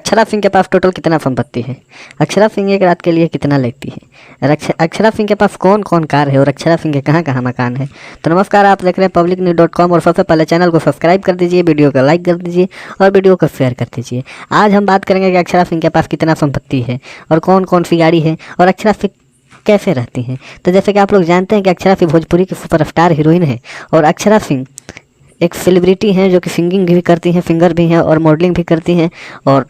अक्षरा सिंह के पास टोटल कितना संपत्ति है, अक्षरा सिंह एक रात के लिए कितना लेती है, अक्षरा सिंह के पास कौन कौन कार है और अक्षरा सिंह के कहाँ कहाँ मकान है। तो नमस्कार, आप देख रहे हैं publicnews.com और सबसे पहले चैनल को सब्सक्राइब कर दीजिए, वीडियो को लाइक कर दीजिए और वीडियो को शेयर कर दीजिए। आज हम बात करेंगे कि अक्षरा सिंह के पास कितना संपत्ति है और कौन कौन सी गाड़ी है और अक्षरा सिंह कैसे रहती हैं। तो जैसे कि आप लोग जानते हैं कि अक्षरा सिंह भोजपुरी की सुपरस्टार हीरोइन है और अक्षरा सिंह एक सेलिब्रिटी हैं जो कि सिंगिंग भी करती हैं, सिंगर भी हैं और मॉडलिंग भी करती हैं और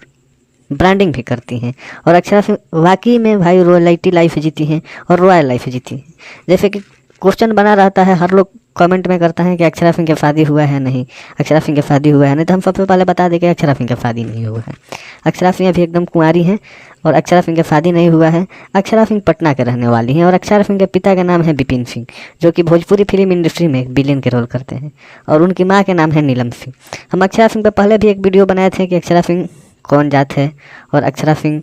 ब्रांडिंग भी करती हैं। और अक्षरा सिंह वाकई में भाई रॉयल्टी लाइफ जीती हैं और रॉयल लाइफ जीती हैं। जैसे कि क्वेश्चन बना रहता है, हर लोग कमेंट में करता है कि अक्षरा सिंह का शादी हुआ है नहीं, अक्षरा सिंह का शादी हुआ है नहीं। तो हम सबसे पहले बता दें कि अक्षरा सिंह का शादी नहीं हुआ है। अक्षरा सिंह अभी एकदम कुंवारी हैं और अक्षरा सिंह का शादी नहीं हुआ है। अक्षरा सिंह पटना के रहने वाली हैं और अक्षरा सिंह के पिता का नाम है विपिन सिंह, जो कि भोजपुरी फिल्म इंडस्ट्री में एक विलेन के रोल करते हैं और उनकी माँ के नाम है नीलम सिंह। हम अक्षरा सिंह पर पहले भी एक वीडियो बनाए थे कि अक्षरा सिंह कौन जात है और अक्षरा सिंह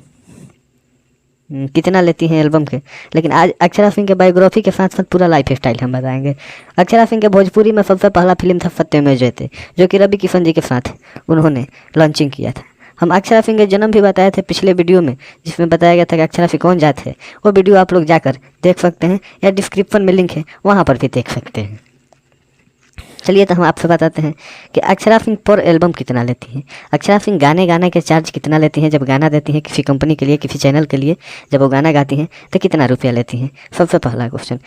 कितना लेती हैं एल्बम के। लेकिन आज अक्षरा सिंह के बायोग्राफी के साथ साथ पूरा लाइफ स्टाइल हम बताएंगे। अक्षरा सिंह के भोजपुरी में सबसे पहला फिल्म था सत्यमेव जयते, जो कि रवि किशन जी के साथ उन्होंने लॉन्चिंग किया था। हम अक्षरा सिंह के जन्म भी बताए थे पिछले वीडियो में, जिसमें बताया गया था कि अक्षरा सिंह कौन जात है। वो वीडियो आप लोग जाकर देख सकते हैं या डिस्क्रिप्शन में लिंक है, वहाँ पर भी देख सकते हैं। चलिए तो हम आपसे बताते हैं कि अक्षरा सिंह पर एल्बम कितना लेती हैं। अक्षरा सिंह गाने के चार्ज कितना लेती हैं। जब गाना देती हैं किसी कंपनी के लिए, किसी चैनल के लिए, जब वो गाना गाती हैं तो कितना रुपया लेती हैं, सबसे पहला क्वेश्चन।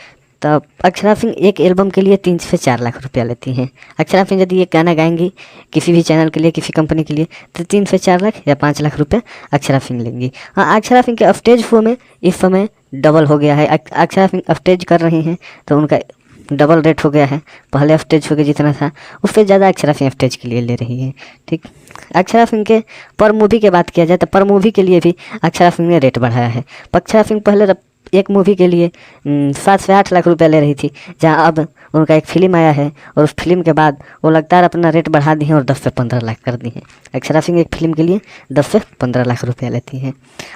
तो अक्षरा सिंह एक एल्बम के लिए 3 से 4 लाख रुपया लेती हैं। अक्षरा सिंह यदि एक गाना गाएंगी किसी भी चैनल के लिए, किसी कंपनी के लिए, तो 3 से 4 लाख या 5 लाख रुपया अक्षरा सिंह लेंगी। हाँ, अक्षरा सिंह के स्टेज शो में इस समय डबल हो गया है। अक्षरा सिंह स्टेज कर रही हैं तो उनका डबल रेट हो गया है। पहले स्टेज शो के जितना था उससे ज़्यादा अक्षरा सिंह स्टेज के लिए ले रही है। ठीक, अक्षरा सिंह के पर मूवी की बात किया जाए तो पर मूवी के लिए भी अक्षरा सिंह ने रेट बढ़ाया है। अक्षरा सिंह पहले एक मूवी के लिए 7 से 8 लाख रुपया ले रही थी, जहां अब उनका एक फिल्म आया है और उस फिल्म के बाद वो लगातार अपना रेट बढ़ा दी हैं और 10 से 15 लाख कर दी हैं। अक्षरा सिंह एक फिल्म के लिए 10 से 15 लाख रुपया लेती हैं।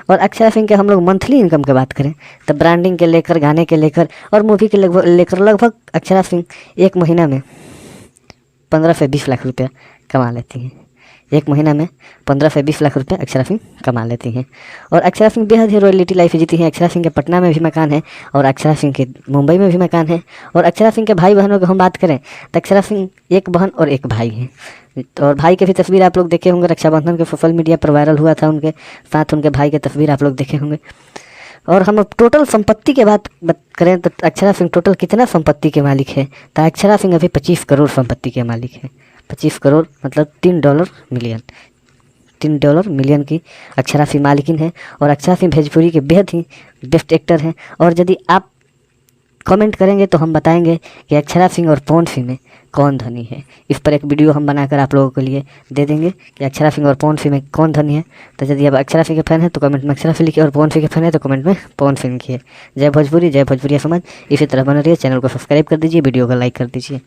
और अक्षरा सिंह के हम लोग मंथली इनकम की बात करें तो ब्रांडिंग के लेकर, गाने के लेकर और मूवी के लेकर लगभग अक्षरा सिंह एक महीना में 15 से 20 लाख रुपया कमा लेती हैं। एक महीना में 15 से 20 लाख रुपये अक्षरा सिंह कमा लेती हैं। और अक्षरा सिंह बेहद ही रॉयल्टी लाइफ जीती हैं। अक्षरा सिंह के पटना में भी मकान है और अक्षरा सिंह के मुंबई में भी मकान है। और अक्षरा सिंह के भाई बहनों की हम बात करें तो अक्षरा सिंह एक बहन और एक भाई हैं। और भाई की भी तस्वीर आप लोग देखे होंगे, रक्षाबंधन के सोशल मीडिया पर वायरल हुआ था, उनके साथ उनके भाई की तस्वीर आप लोग देखे होंगे। और हम टोटल संपत्ति के बात करें तो अक्षरा सिंह टोटल कितना संपत्ति के मालिक है, तो अक्षरा सिंह अभी 25 करोड़ संपत्ति के मालिक है। 25 करोड़ मतलब $3 मिलियन की अक्षरा सिंह मालिकिन है। और अक्षरा सिंह भोजपुरी के बेहद ही बेस्ट एक्टर हैं। और यदि आप कमेंट करेंगे तो हम बताएंगे कि अक्षरा सिंह और पवन सिंह में कौन धनी है। इस पर एक वीडियो हम बनाकर आप लोगों के लिए दे देंगे कि अक्षरा सिंह और पवन सिंह में कौन धनी है। तो यदि आप अक्षरा सिंह के फैन हैं तो कमेंट में अक्षरा सिंह लिखिए और पवन सिंह के फैन है तो कमेंट में पवन सिंह लिखिए। जय भोजपुरी, जय भोजपुरिया समाज। इसी तरह बने रहिए, चैनल को सब्सक्राइब कर दीजिए, वीडियो को लाइक कर दीजिए।